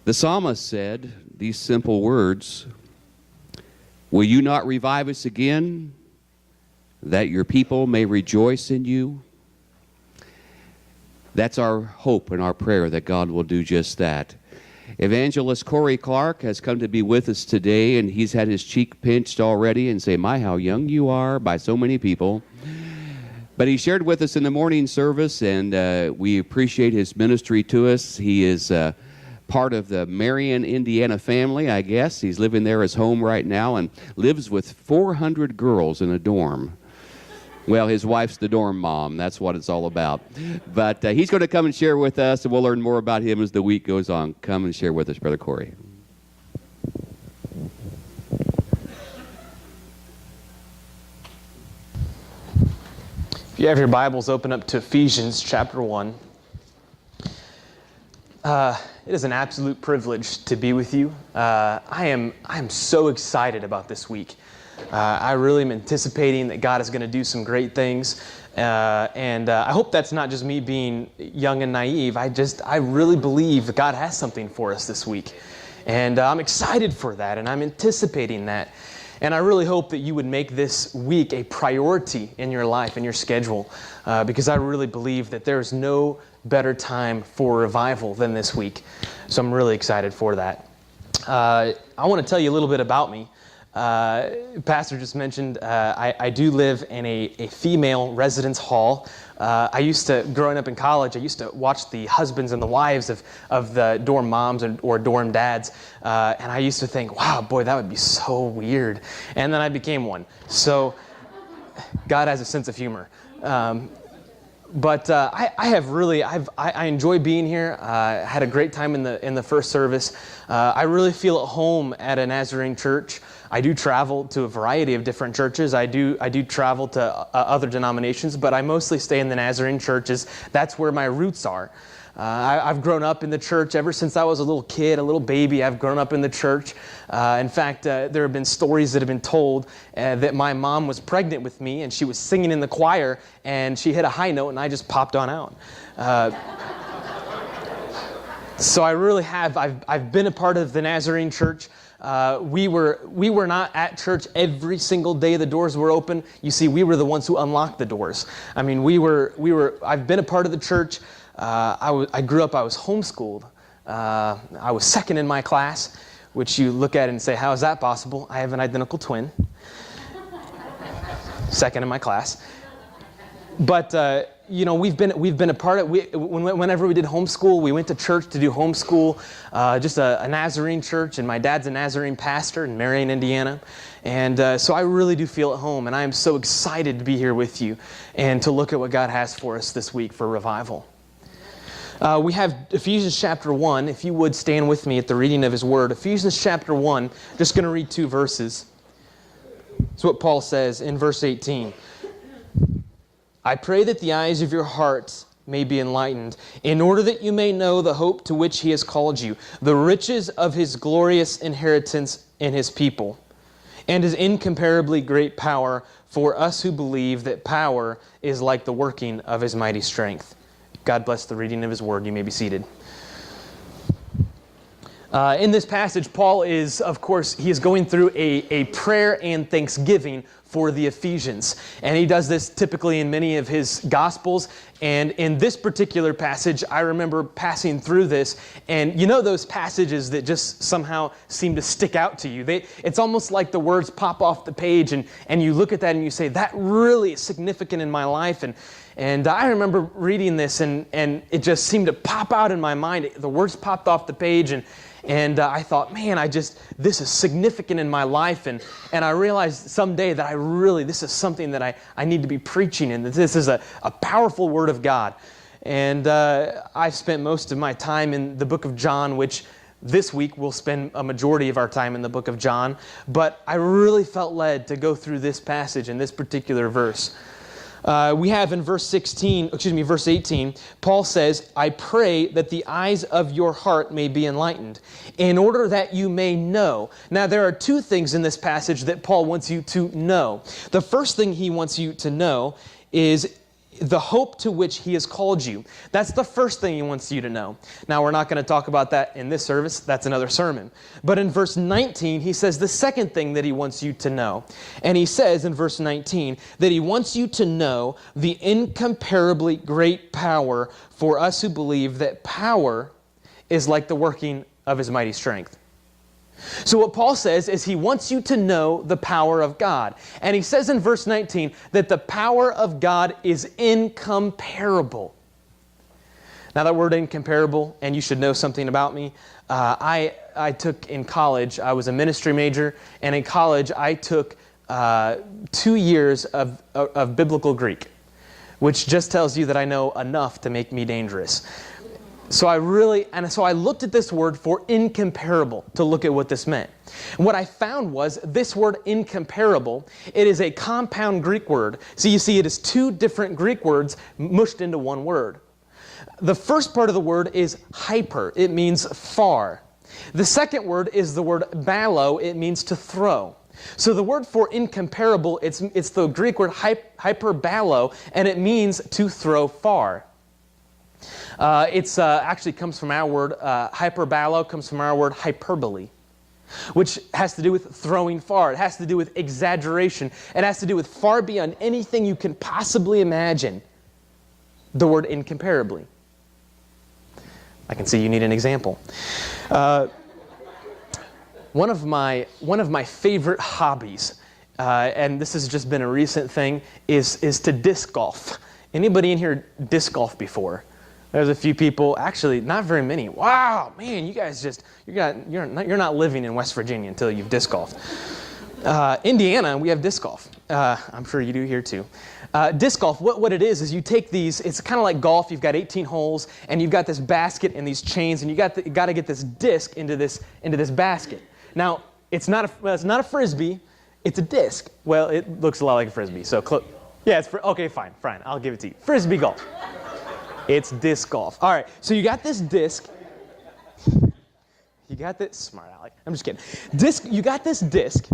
The psalmist said these simple words, "Will you not revive us again, that your people may rejoice in you?" That's our hope and our prayer, that God will do just that. Evangelist Cory has come to be with us today, and he's had his cheek pinched already and say, "My, how young you are," by so many people. But he shared with us in the morning service, and we appreciate his ministry to us. He is part of the Marion, Indiana family, I guess. He's living there as home right now and lives with 400 girls in a dorm. Well, his wife's the dorm mom. That's what it's all about. But he's going to come and share with us, and we'll learn more about him as the week goes on. Come and share with us, Brother Cory. If you have your Bibles, open up to Ephesians chapter 1. It is an absolute privilege to be with you. I am so excited about this week. I really am anticipating that God is going to do some great things. And I hope that's not just me being young and naive. I really believe that God has something for us this week. And I'm excited for that, and I'm anticipating that. And I really hope that you would make this week a priority in your life, in your schedule, because I really believe that there is no better time for revival than this week. So I'm really excited for that. I want to tell you a little bit about me. Pastor just mentioned I do live in a female residence hall. Growing up in college, I used to watch the husbands and the wives of the dorm moms or dorm dads, and I used to think, wow, boy, that would be so weird. And then I became one. So God has a sense of humor. But I enjoy being here. I had a great time in the first service. I really feel at home at a Nazarene church. I do travel to a variety of different churches. I do travel to other denominations, but I mostly stay in the Nazarene churches. That's where my roots are. I've grown up in the church ever since I was a little kid, a little baby. I've grown up in the church. In fact, there have been stories that have been told that my mom was pregnant with me, and she was singing in the choir, and she hit a high note, and I just popped on out. So I really have. I've been a part of the Nazarene church. We were not at church every single day the doors were open. You see, we were the ones who unlocked the doors. I mean, I've been a part of the church. I grew up, I was homeschooled. I was second in my class, which you look at and say, how is that possible? I have an identical twin. Second in my class. But, we've been a part of it. Whenever we did homeschool, we went to church to do homeschool, just a Nazarene church, and my dad's a Nazarene pastor in Marion, Indiana. And so I really do feel at home, and I am so excited to be here with you and to look at what God has for us this week for revival. We have Ephesians chapter 1. If you would stand with me at the reading of His Word. Ephesians chapter 1, just going to read 2 verses. That's what Paul says in verse 18. I pray that the eyes of your hearts may be enlightened, in order that you may know the hope to which He has called you, the riches of His glorious inheritance in His people, and His incomparably great power for us who believe that power is like the working of His mighty strength. God bless the reading of His Word. You may be seated. In this passage, Paul is, of course, he is going through a prayer and thanksgiving for the Ephesians. And he does this typically in many of his Gospels. And in this particular passage, I remember passing through this. And you know those passages that just somehow seem to stick out to you? It's almost like the words pop off the page and you look at that and you say, that really is significant in my life. And I remember reading this and it just seemed to pop out in my mind. The words popped off the page and I thought, man, this is significant in my life. And I realized someday that this is something that I need to be preaching, and this is a powerful Word of God. And I've spent most of my time in the book of John, which this week we'll spend a majority of our time in the book of John. But I really felt led to go through this passage in this particular verse. We have in verse 18, Paul says, I pray that the eyes of your heart may be enlightened, in order that you may know. Now, there are two things in this passage that Paul wants you to know. The first thing he wants you to know is the hope to which he has called you. That's the first thing he wants you to know. Now, we're not going to talk about that in this service. That's another sermon. But in verse 19, he says the second thing that he wants you to know. And he says in verse 19 that he wants you to know the incomparably great power for us who believe that power is like the working of his mighty strength. So what Paul says is he wants you to know the power of God. And he says in verse 19 that the power of God is incomparable. Now that word incomparable, and you should know something about me, I took in college, I was a ministry major, and in college I took 2 years of biblical Greek, which just tells you that I know enough to make me dangerous. So I looked at this word for incomparable to look at what this meant. And what I found was this word incomparable, it is a compound Greek word. So you see it is two different Greek words mushed into one word. The first part of the word is hyper. It means far. The second word is the word ballo. It means to throw. So the word for incomparable, it's the Greek word hyperballo, and it means to throw far. It's actually comes from our word, hyperballo comes from our word hyperbole, which has to do with throwing far. It has to do with exaggeration. It has to do with far beyond anything you can possibly imagine. The word incomparably. I can see you need an example. One of my favorite hobbies, and this has just been a recent thing, is to disc golf. Anybody in here disc golf before? There's a few people, actually not very many. Wow, man, you guys you're not living in West Virginia until you've disc golfed. Indiana, we have disc golf. I'm sure you do here too. Disc golf, what it is you take these, it's kind of like golf. You've got 18 holes, and you've got this basket and these chains, and you got to get this disc into this basket. Now, it's not a frisbee, it's a disc. Well, it looks a lot like a frisbee. So, yeah, okay, fine, I'll give it to you. Frisbee golf. It's disc golf. All right, so you got this disc. You got this, smart Alec. I'm just kidding. You got this disc,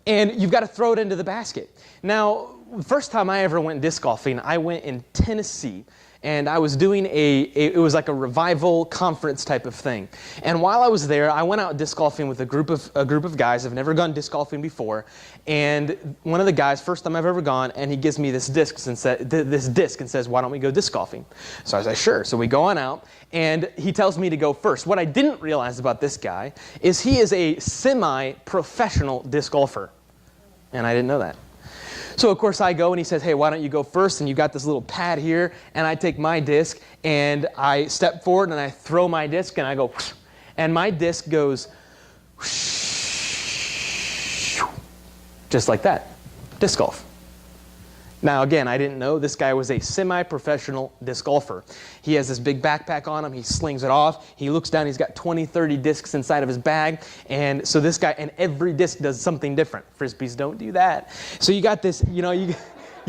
and you've got to throw it into the basket. Now, the first time I ever went disc golfing, I went in Tennessee, and I was doing it was like a revival conference type of thing. And while I was there, I went out disc golfing with a group of guys. I've never gone disc golfing before. And one of the guys, first time I've ever gone, and he gives me this disc and says, "Why don't we go disc golfing?" So I was like, "Sure." So we go on out, and he tells me to go first. What I didn't realize about this guy is he is a semi-professional disc golfer. And I didn't know that. So, of course, I go, and he says, "Hey, why don't you go first? And you got this little pad here." And I take my disc, and I step forward, and I throw my disc, and I go, whoosh, and my disc goes whoosh, just like that. Disc golf. Now, again, I didn't know this guy was a semi-professional disc golfer. He has this big backpack on him. He slings it off. He looks down. He's got 20, 30 discs inside of his bag. And so this guy, and every disc does something different. Frisbees don't do that. So you got this, you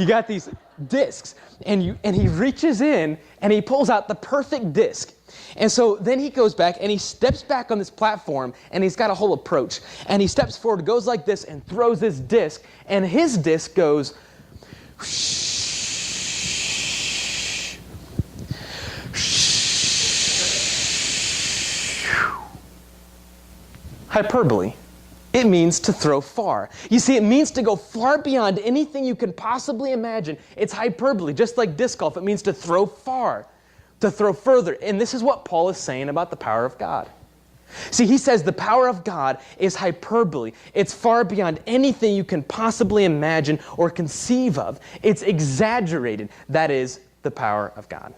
got these discs. And he reaches in, and he pulls out the perfect disc. And so then he goes back, and he steps back on this platform, and he's got a whole approach. And he steps forward, goes like this, and throws his disc. And his disc goes hyperbole. It means to throw far. You see, it means to go far beyond anything you can possibly imagine. It's hyperbole, just like disc golf. It means to throw far, to throw further. And this is what Paul is saying about the power of God. See, he says the power of God is hyperbole. It's far beyond anything you can possibly imagine or conceive of. It's exaggerated. That is the power of God.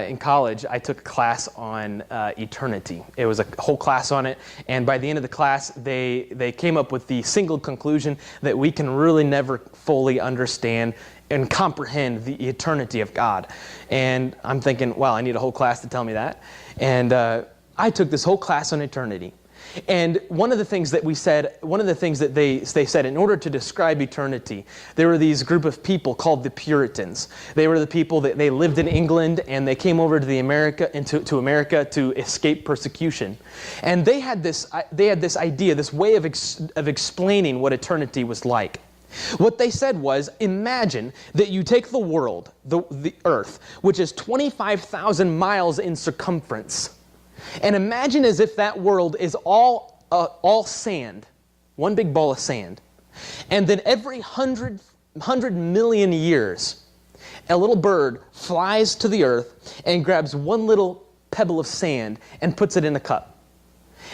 In college, I took a class on eternity. It was a whole class on it, and by the end of the class, they came up with the single conclusion that we can really never fully understand and comprehend the eternity of God. And I'm thinking, wow, I need a whole class to tell me that. And I took this whole class on eternity. And one of the things that they said, in order to describe eternity, there were these group of people called the Puritans. They were the people that they lived in England, and they came over to America to escape persecution. And they had this idea, this way of explaining what eternity was like. What they said was, imagine that you take the world, the earth, which is 25,000 miles in circumference, and imagine as if that world is all sand, one big ball of sand. And then every 100 million years, a little bird flies to the earth and grabs one little pebble of sand and puts it in a cup.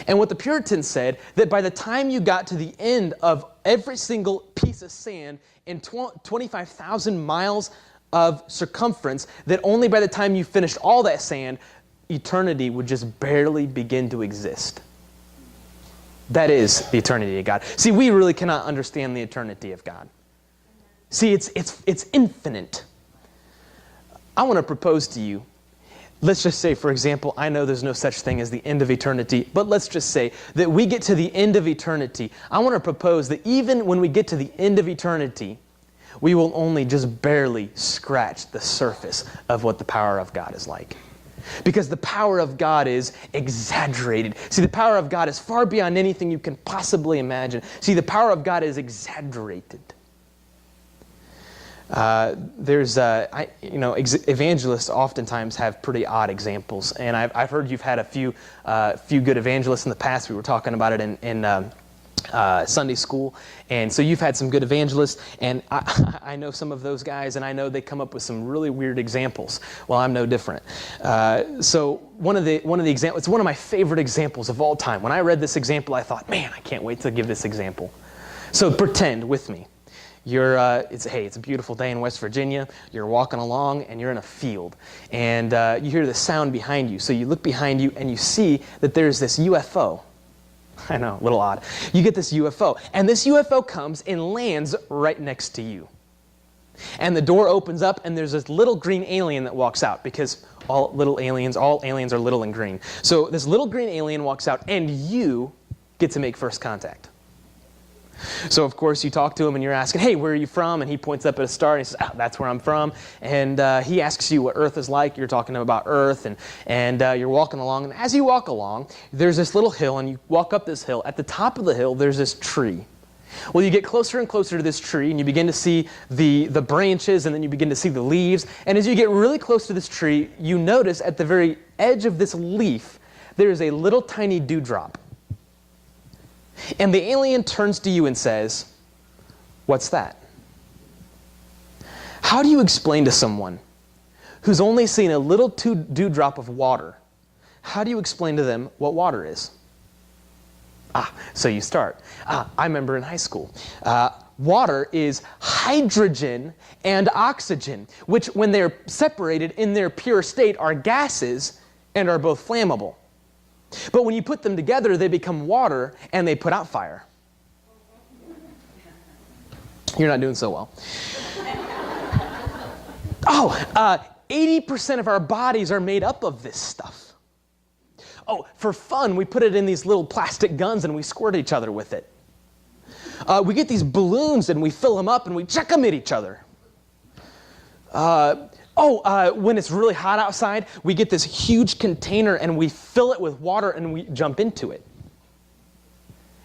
And what the Puritans said, that by the time you got to the end of every single piece of sand in 25,000 miles of circumference, that only by the time you finished all that sand, eternity would just barely begin to exist. That is the eternity of God. See, we really cannot understand the eternity of God. See, it's infinite. I want to propose to you, let's just say, for example, I know there's no such thing as the end of eternity, but let's just say that we get to the end of eternity. I want to propose that even when we get to the end of eternity, we will only just barely scratch the surface of what the power of God is like. Because the power of God is exaggerated. See, the power of God is far beyond anything you can possibly imagine. See, the power of God is exaggerated. Evangelists oftentimes have pretty odd examples, and I've heard you've had a few good evangelists in the past. We were talking about it in Sunday school, and so you've had some good evangelists, and I know some of those guys, and I know they come up with some really weird examples. Well, I'm no different. So one of the examples, it's one of my favorite examples of all time. When I read this example, I thought, man, I can't wait to give this example. So pretend with me. It's a beautiful day in West Virginia. You're walking along and you're in a field, and you hear the sound behind you. So you look behind you and you see that there's this UFO. I know, a little odd. You get this UFO, and this UFO comes and lands right next to you. And the door opens up, and there's this little green alien that walks out, because all aliens are little and green. So this little green alien walks out, and you get to make first contact. So, of course, you talk to him and you're asking, hey, where are you from? And he points up at a star and he says, that's where I'm from. And he asks you what Earth is like. You're talking about Earth, and you're walking along. And as you walk along, there's this little hill, and you walk up this hill. At the top of the hill, there's this tree. Well, you get closer and closer to this tree, and you begin to see the branches, and then you begin to see the leaves. And as you get really close to this tree, you notice at the very edge of this leaf, there is a little tiny dewdrop. And the alien turns to you and says, what's that? How do you explain to someone who's only seen a little dewdrop of water, how do you explain to them what water is? So you start. I remember in high school, water is hydrogen and oxygen, which when they're separated in their pure state are gases and are both flammable. But when you put them together, they become water, and they put out fire. You're not doing so well. 80% of our bodies are made up of this stuff. Oh, for fun, we put it in these little plastic guns, and we squirt each other with it. We get these balloons, and we fill them up, and we chuck them at each other. When it's really hot outside, we get this huge container and we fill it with water and we jump into it.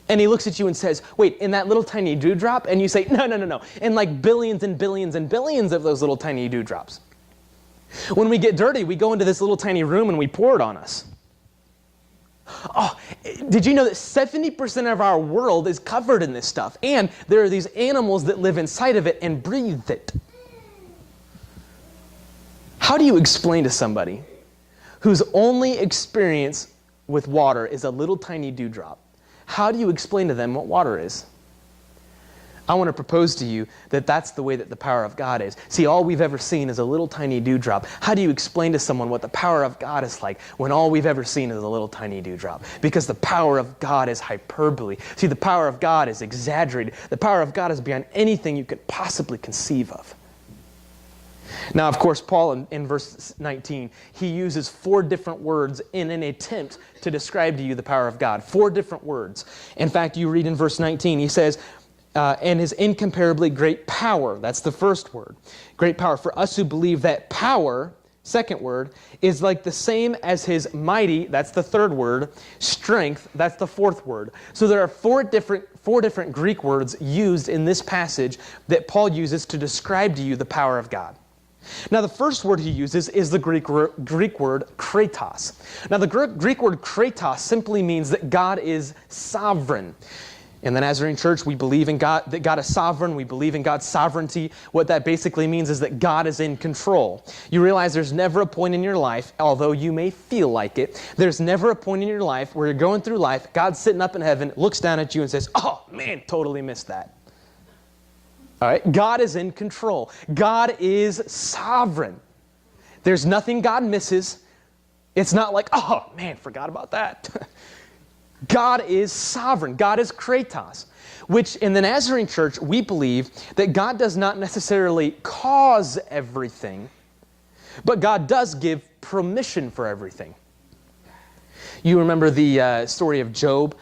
And he looks at you and says, wait, in that little tiny dewdrop? And you say, no. And like billions and billions and billions of those little tiny dewdrops. When we get dirty, we go into this little tiny room and we pour it on us. Oh, did you know that 70% of our world is covered in this stuff? And there are these animals that live inside of it and breathe it. How do you explain to somebody whose only experience with water is a little tiny dewdrop? How do you explain to them what water is? I want to propose to you that that's the way that the power of God is. See, all we've ever seen is a little tiny dewdrop. How do you explain to someone what the power of God is like when all we've ever seen is a little tiny dewdrop? Because the power of God is hyperbole. See, the power of God is exaggerated. The power of God is beyond anything you could possibly conceive of. Now, of course, Paul in verse 19, he uses 4 different words in an attempt to describe to you the power of God. 4 different words. In fact, you read in verse 19, he says, and his incomparably great power. That's the first word. Great power. For us who believe that power second word, is like the same as his mighty, that's the third word, strength, that's the fourth word. So there are four different Greek words used in this passage that Paul uses to describe to you the power of God. Now, the first word he uses is the Greek word kratos. Now, the Greek word kratos simply means that God is sovereign. In the Nazarene Church, we believe in God, that God is sovereign. We believe in God's sovereignty. What that basically means is that God is in control. You realize there's never a point in your life, although you may feel like it, there's never a point in your life where you're going through life, God's sitting up in heaven, looks down at you and says, oh, man, totally missed that. All right? God is in control. God is sovereign. There's nothing God misses. It's not like, oh, man, forgot about that. God is sovereign. God is kratos, which in the Nazarene Church, we believe that God does not necessarily cause everything, but God does give permission for everything. You remember the story of Job,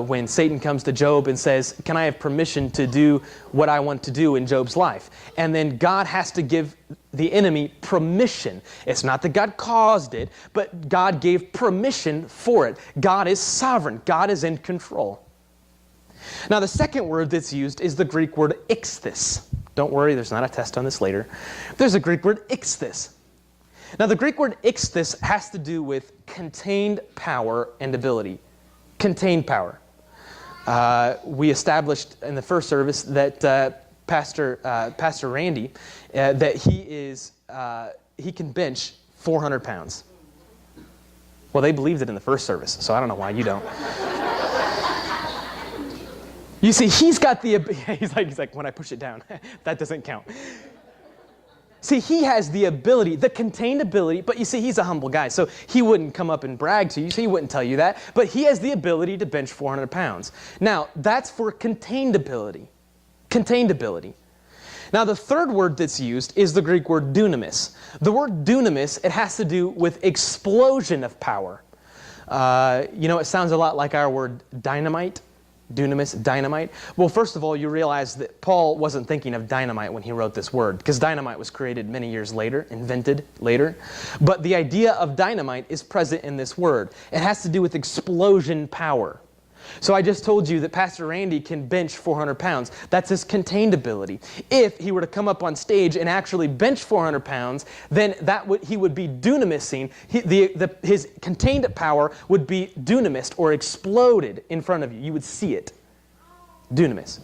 when Satan comes to Job and says, can I have permission to do what I want to do in Job's life? And then God has to give the enemy permission. It's not that God caused it, but God gave permission for it. God is sovereign. God is in control. Now, the second word that's used is the Greek word ichthys. Don't worry, there's not a test on this later. There's a Greek word ichthys. Now, the Greek word ichthys has to do with contained power and ability. Contained power. We established in the first service that Pastor Randy, that he can bench 400 pounds. Well, they believed it in the first service, so I don't know why you don't. You see, he's like, when I push it down, that doesn't count. See, he has the ability, the contained ability, but you see, he's a humble guy, so he wouldn't come up and brag to you, so he wouldn't tell you that, but he has the ability to bench 400 pounds. Now, that's for contained ability. Contained ability. Now, the third word that's used is the Greek word dunamis. The word dunamis, it has to do with explosion of power. It sounds a lot like our word dynamite. Dunamis, dynamite. Well, first of all, you realize that Paul wasn't thinking of dynamite when he wrote this word, because dynamite was created many years later, invented later. But the idea of dynamite is present in this word. It has to do with explosion power. So I just told you that Pastor Randy can bench 400 pounds. That's his contained ability. If he were to come up on stage and actually bench 400 pounds, then he would be dunamising. His contained power would be dunamist or exploded in front of you. You would see it. Dunamis.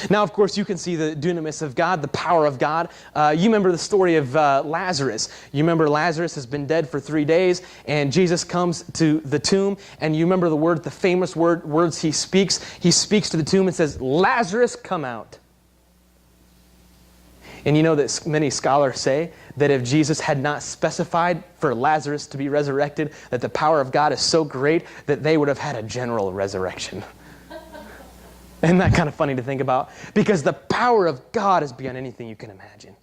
Now, of course, you can see the dunamis of God, the power of God. You remember the story of Lazarus. You remember Lazarus has been dead for 3 days, and Jesus comes to the tomb, and you remember the famous words he speaks. He speaks to the tomb and says, Lazarus, come out. And you know that many scholars say that if Jesus had not specified for Lazarus to be resurrected, that the power of God is so great that they would have had a general resurrection. Isn't that kind of funny to think about? Because the power of God is beyond anything you can imagine.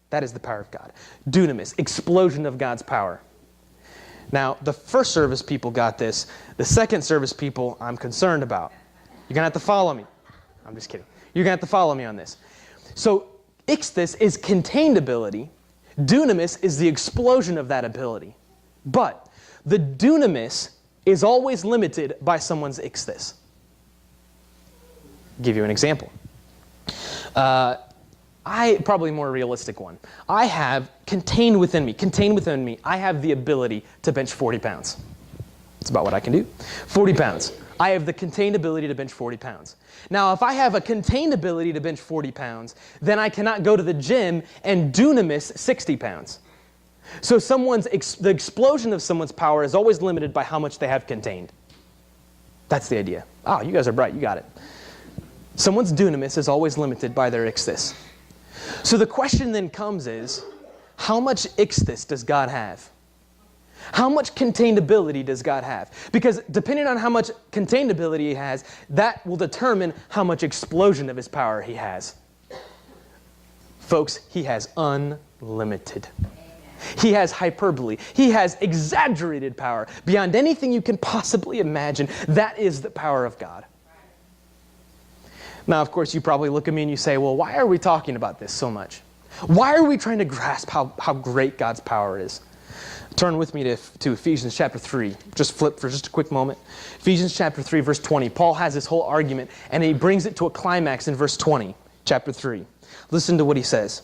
That is the power of God. Dunamis, explosion of God's power. Now, the first service people got this. The second service people, I'm concerned about. You're going to have to follow me. I'm just kidding. You're going to have to follow me on this. So, ichthys is contained ability. Dunamis is the explosion of that ability. But the dunamis is always limited by someone's ichthys. Give you an example. Probably a more realistic one. I have contained within me, I have the ability to bench 40 pounds. That's about what I can do. 40 pounds. I have the contained ability to bench 40 pounds. Now, if I have a contained ability to bench 40 pounds, then I cannot go to the gym and dunamis 60 pounds. So the explosion of someone's power is always limited by how much they have contained. That's the idea. Oh, you guys are bright. You got it. Someone's dunamis is always limited by their ichthys. So the question then comes is, how much ichthys does God have? How much contained ability does God have? Because depending on how much contained ability he has, that will determine how much explosion of his power he has. Folks, he has unlimited. He has hyperbole. He has exaggerated power beyond anything you can possibly imagine. That is the power of God. Now, of course, you probably look at me and you say, well, why are we talking about this so much? Why are we trying to grasp how great God's power is? Turn with me to Ephesians chapter 3. Just flip for just a quick moment. Ephesians chapter 3, verse 20. Paul has this whole argument, and he brings it to a climax in verse 20, chapter 3. Listen to what he says.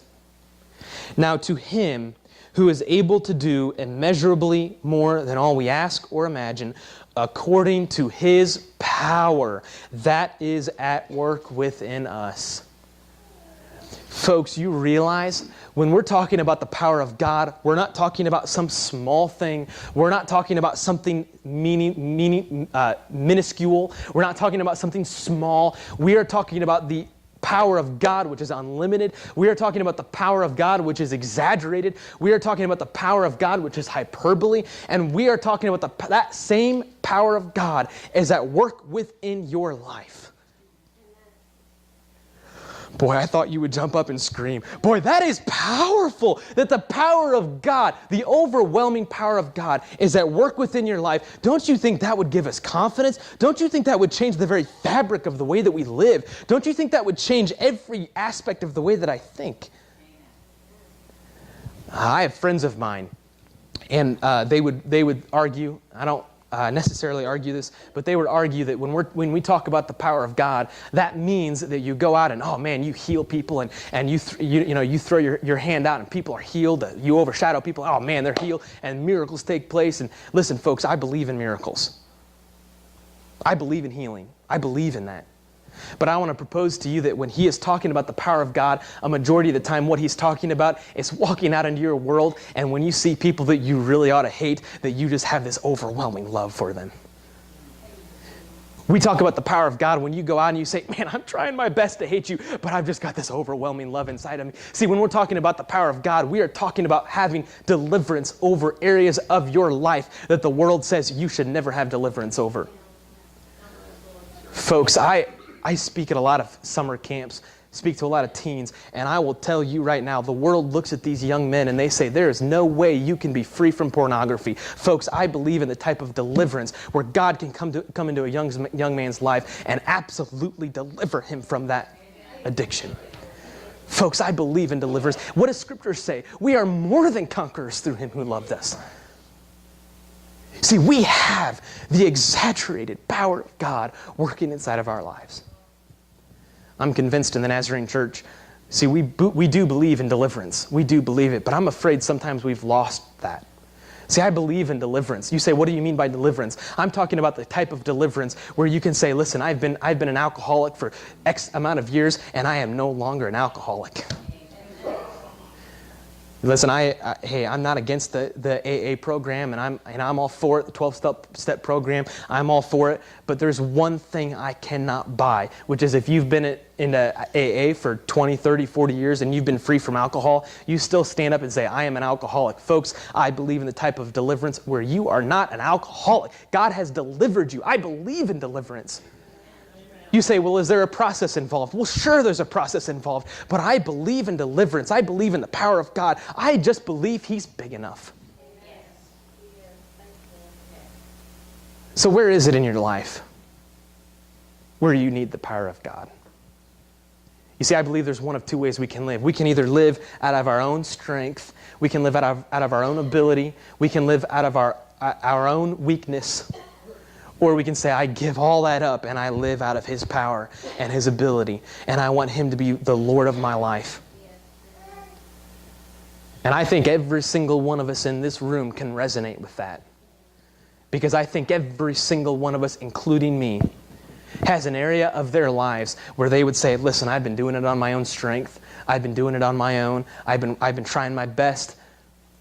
Now to him who is able to do immeasurably more than all we ask or imagine, according to his power that is at work within us. Folks, you realize when we're talking about the power of God, we're not talking about some small thing. We're not talking about something minuscule. We're not talking about something small. We are talking about the power of God, which is unlimited. We are talking about the power of God, which is exaggerated. We are talking about the power of God, which is hyperbole. And we are talking about that same power of God is at work within your life. Boy, I thought you would jump up and scream. Boy, that is powerful, that the power of God, the overwhelming power of God is at work within your life. Don't you think that would give us confidence? Don't you think that would change the very fabric of the way that we live? Don't you think that would change every aspect of the way that I think? I have friends of mine, and they would argue, I don't necessarily argue this, but they would argue that when we talk about the power of God, that means that you go out and, oh man, you heal people and you throw your hand out and people are healed. You overshadow people. Oh man, they're healed and miracles take place. And listen, folks, I believe in miracles. I believe in healing. I believe in that. But I want to propose to you that when he is talking about the power of God, a majority of the time what he's talking about is walking out into your world, and when you see people that you really ought to hate, that you just have this overwhelming love for them. We talk about the power of God when you go out and you say, man, I'm trying my best to hate you, but I've just got this overwhelming love inside of me. See, when we're talking about the power of God, we are talking about having deliverance over areas of your life that the world says you should never have deliverance over. Folks, I speak at a lot of summer camps, speak to a lot of teens, and I will tell you right now, the world looks at these young men and they say, there is no way you can be free from pornography. Folks, I believe in the type of deliverance where God can come into a young man's life and absolutely deliver him from that addiction. Folks, I believe in deliverance. What does Scripture say? We are more than conquerors through him who loved us. See, we have the exaggerated power of God working inside of our lives. I'm convinced in the Nazarene church, see, we do believe in deliverance. We do believe it, but I'm afraid sometimes we've lost that. See, I believe in deliverance. You say, what do you mean by deliverance? I'm talking about the type of deliverance where you can say, listen, I've been an alcoholic for X amount of years, and I am no longer an alcoholic. Listen, I'm not against the AA program, and I'm all for it, the 12-step program. I'm all for it. But there's one thing I cannot buy, which is if you've been into AA for 20, 30, 40 years and you've been free from alcohol, you still stand up and say, I am an alcoholic. Folks, I believe in the type of deliverance where you are not an alcoholic. God has delivered you. I believe in deliverance. You say, well, is there a process involved? Well, sure, there's a process involved, but I believe in deliverance. I believe in the power of God. I just believe he's big enough. So where is it in your life where you need the power of God? You see, I believe there's one of two ways we can live. We can either live out of our own strength. We can live out of our own ability. We can live out of our own weakness. Or we can say, I give all that up and I live out of his power and his ability. And I want him to be the Lord of my life. And I think every single one of us in this room can resonate with that. Because I think every single one of us, including me, has an area of their lives where they would say, listen, I've been doing it on my own strength. I've been doing it on my own. I've been trying my best.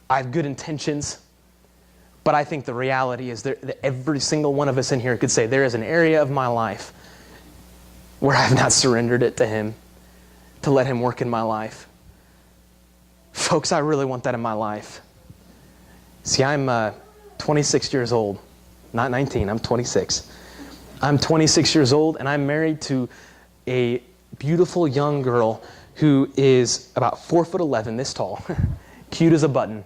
I have good intentions. But I think the reality is that every single one of us in here could say, there is an area of my life where I have not surrendered it to him, to let him work in my life. Folks, I really want that in my life. See, I'm 26 years old. Not 19, I'm 26. I'm 26 years old, and I'm married to a beautiful young girl who is about 4'11", this tall, cute as a button.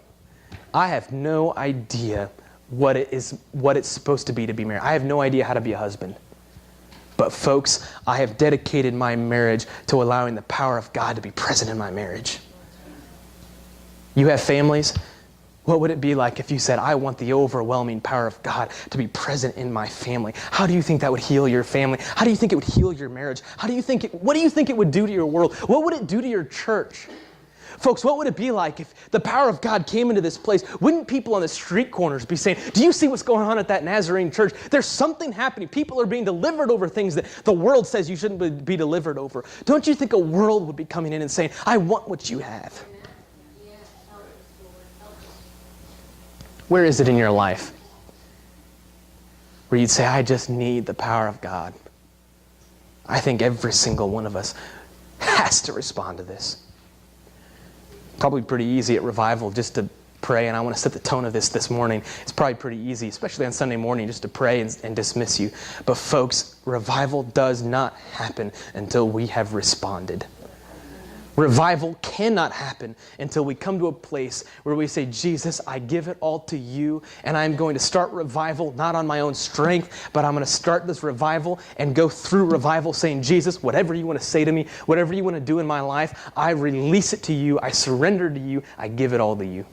I have no idea what it's supposed to be married. I have no idea how to be a husband. But folks, I have dedicated my marriage to allowing the power of God to be present in my marriage. You have families. What would it be like if you said, I want the overwhelming power of God to be present in my family? How do you think that would heal your family? How do you think it would heal your marriage? What do you think it would do to your world? What would it do to your church? Folks, what would it be like if the power of God came into this place? Wouldn't people on the street corners be saying, do you see what's going on at that Nazarene church? There's something happening. People are being delivered over things that the world says you shouldn't be delivered over. Don't you think a world would be coming in and saying, I want what you have? Where is it in your life where you'd say, I just need the power of God? I think every single one of us has to respond to this. Probably pretty easy at revival just to pray, and I want to set the tone of this morning. It's probably pretty easy, especially on Sunday morning, just to pray and dismiss you. But folks, revival does not happen until we have responded. Revival cannot happen until we come to a place where we say, Jesus, I give it all to you, and I'm going to start revival not on my own strength, but I'm going to start this revival and go through revival saying, Jesus, whatever you want to say to me, whatever you want to do in my life, I release it to you, I surrender to you, I give it all to you.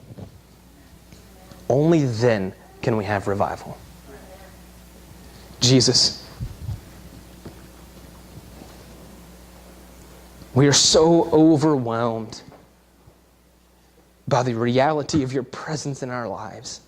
Only then can we have revival. Jesus, we are so overwhelmed by the reality of your presence in our lives.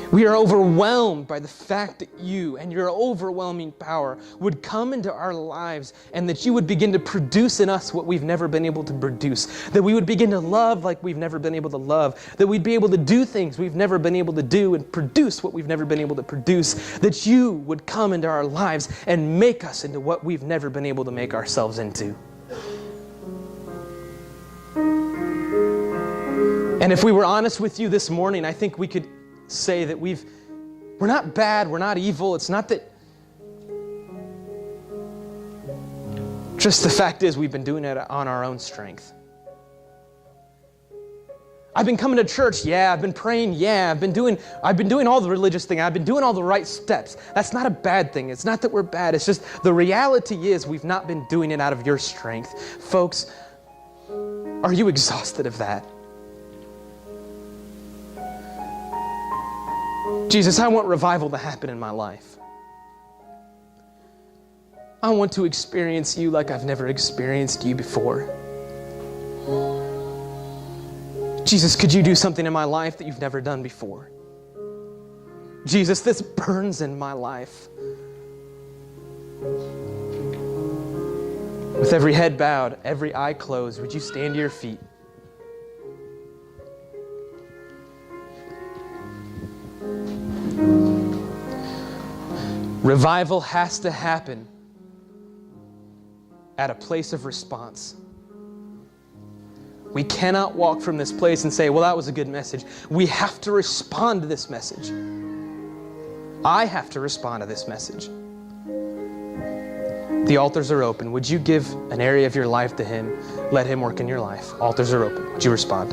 We are overwhelmed by the fact that you and your overwhelming power would come into our lives and that you would begin to produce in us what we've never been able to produce. That we would begin to love like we've never been able to love. That we'd be able to do things we've never been able to do and produce what we've never been able to produce. That you would come into our lives and make us into what we've never been able to make ourselves into. And if we were honest with you this morning, I think we could say that we're not bad, we're not evil. It's not that. Just the fact is we've been doing it on our own strength. I've been coming to church, yeah. I've been praying, yeah. I've been doing all the religious thing. I've been doing all the right steps. That's not a bad thing. It's not that we're bad. It's just the reality is we've not been doing it out of your strength. Folks, are you exhausted of that? Jesus, I want revival to happen in my life. I want to experience you like I've never experienced you before. Jesus, could you do something in my life that you've never done before? Jesus, this burns in my life. With every head bowed, every eye closed, would you stand to your feet? Revival has to happen at a place of response. We cannot walk from this place and say, well, that was a good message. We have to respond to this message. I have to respond to this message. The altars are open. Would you give an area of your life to Him? Let Him work in your life. Altars are open. Would you respond?